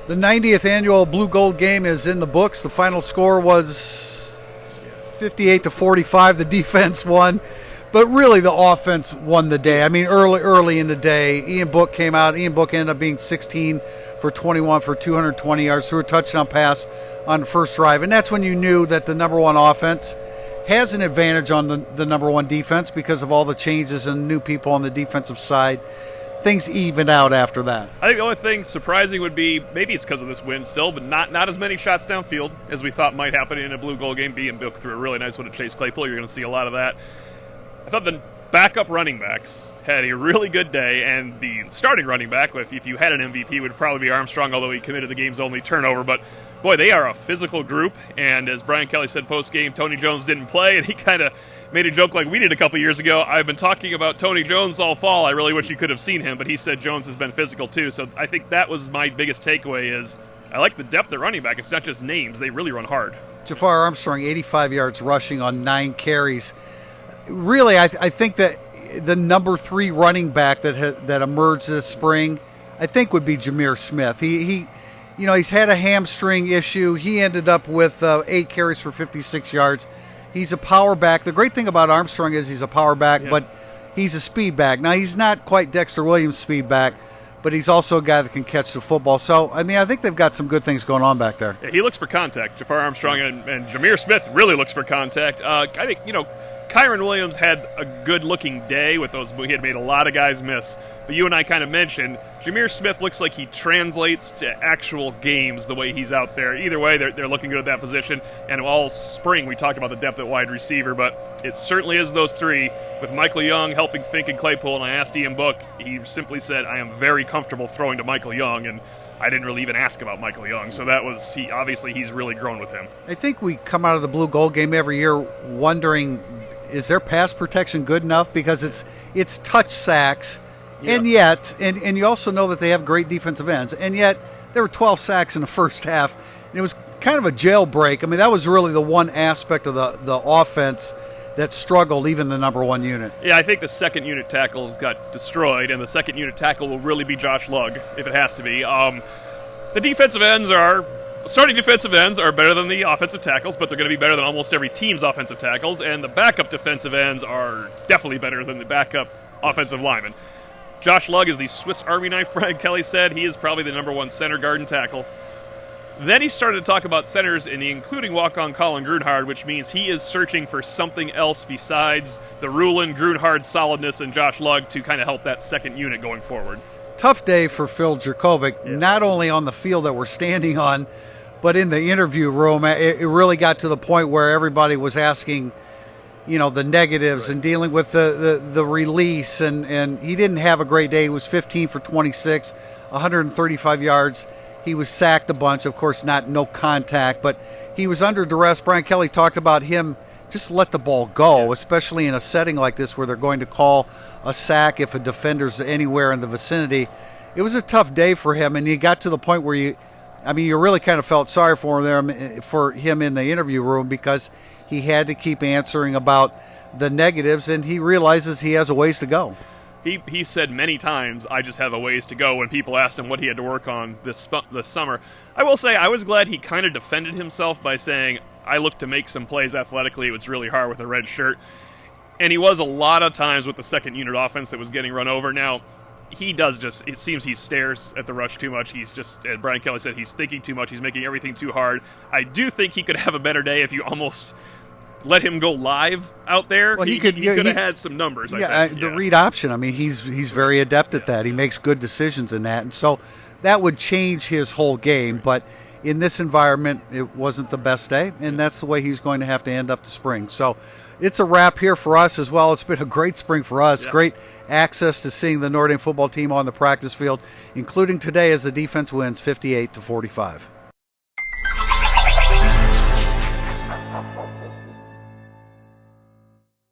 The 90th annual Blue Gold game is in the books. The final score was 58-45. The defense won, but really the offense won the day. I mean, early in the day, Ian Book came out. Ian Book ended up being 16 for 21 for 220 yards, threw a touchdown pass on the first drive, and that's when you knew that the number one offense has an advantage on the number one defense because of all the changes and new people on the defensive side. Things even out after that. I think the only thing surprising would be, maybe it's because of this win still, but not as many shots downfield as we thought might happen in a Blue Gold game. Ian Book threw a really nice one to Chase Claypool. You're going to see a lot of that. I thought the backup running backs had a really good day, and the starting running back, if you had an MVP, would probably be Armstrong, although he committed the game's only turnover. But boy, they are a physical group, and as Brian Kelly said post-game, Tony Jones didn't play, and he kind of made a joke like we did a couple years ago. I've been talking about Tony Jones all fall. I really wish you could have seen him, but he said Jones has been physical too. So I think that was my biggest takeaway is I like the depth at running back. It's not just names. They really run hard. Jafar Armstrong, 85 yards rushing on 9 carries. Really, I think that the number 3 running back that emerged this spring, I think would be Jameer Smith. He's had a hamstring issue. He ended up with 8 carries for 56 yards. He's a power back. The great thing about Armstrong is he's a power back, but he's a speed back. Now, he's not quite Dexter Williams' speed back, but he's also a guy that can catch the football. So, I mean, I think they've got some good things going on back there. Yeah, he looks for contact. Jafar Armstrong and Jameer Smith really looks for contact. I think, Kyron Williams had a good-looking day with those. He had made a lot of guys miss. But you and I kind of mentioned, Jameer Smith looks like he translates to actual games the way he's out there. Either way, they're looking good at that position. And all spring, we talked about the depth at wide receiver, but it certainly is those 3, with Michael Young helping Fink and Claypool. And I asked Ian Book, he simply said, I am very comfortable throwing to Michael Young, and I didn't really even ask about Michael Young. So that was, obviously he's really grown with him. I think we come out of the Blue Gold game every year wondering, is their pass protection good enough? Because it's touch sacks. Yeah. And yet, and you also know that they have great defensive ends, and yet there were 12 sacks in the first half, and it was kind of a jailbreak. I mean, that was really the one aspect of the offense that struggled, even the number 1 unit. Yeah, I think the second unit tackles got destroyed, and the second unit tackle will really be Josh Lugg, if it has to be. Starting defensive ends are better than the offensive tackles, but they're going to be better than almost every team's offensive tackles, and the backup defensive ends are definitely better than the backup offensive linemen. Josh Lugg is the Swiss Army knife, Brian Kelly said. He is probably the number 1 center guard and tackle. Then he started to talk about centers, and including walk-on Colin Grunhard, which means he is searching for something else besides the Rulin, Grunhard solidness and Josh Lugg to kind of help that second unit going forward. Tough day for Phil Jerkovic, not only on the field that we're standing on, but in the interview room. It really got to the point where everybody was asking, the negatives, right, and dealing with the release, and he didn't have a great day. He was 15 for 26, 135 yards. He was sacked a bunch, of course, no contact, but he was under duress. Brian Kelly talked about him just let the ball go, especially in a setting like this where they're going to call a sack if a defender's anywhere in the vicinity. It was a tough day for him, and he got to the point where you really kind of felt sorry for him in the interview room, because he had to keep answering about the negatives, and he realizes he has a ways to go. He said many times, I just have a ways to go, when people asked him what he had to work on this summer. I will say, I was glad he kind of defended himself by saying, I looked to make some plays athletically. It was really hard with a red shirt. And he was a lot of times with the second unit offense that was getting run over. Now, it seems he stares at the rush too much. He's just, as Brian Kelly said, he's thinking too much. He's making everything too hard. I do think he could have a better day if you almost let him go live out there. Well, he could have had some numbers. I think. The read option. I mean, he's very adept at that. He makes good decisions in that, and so that would change his whole game. But in this environment, it wasn't the best day, and that's the way he's going to have to end up the spring. So it's a wrap here for us as well. It's been a great spring for us. Yeah. Great access to seeing the Notre Dame football team on the practice field, including today as the defense wins 58-45.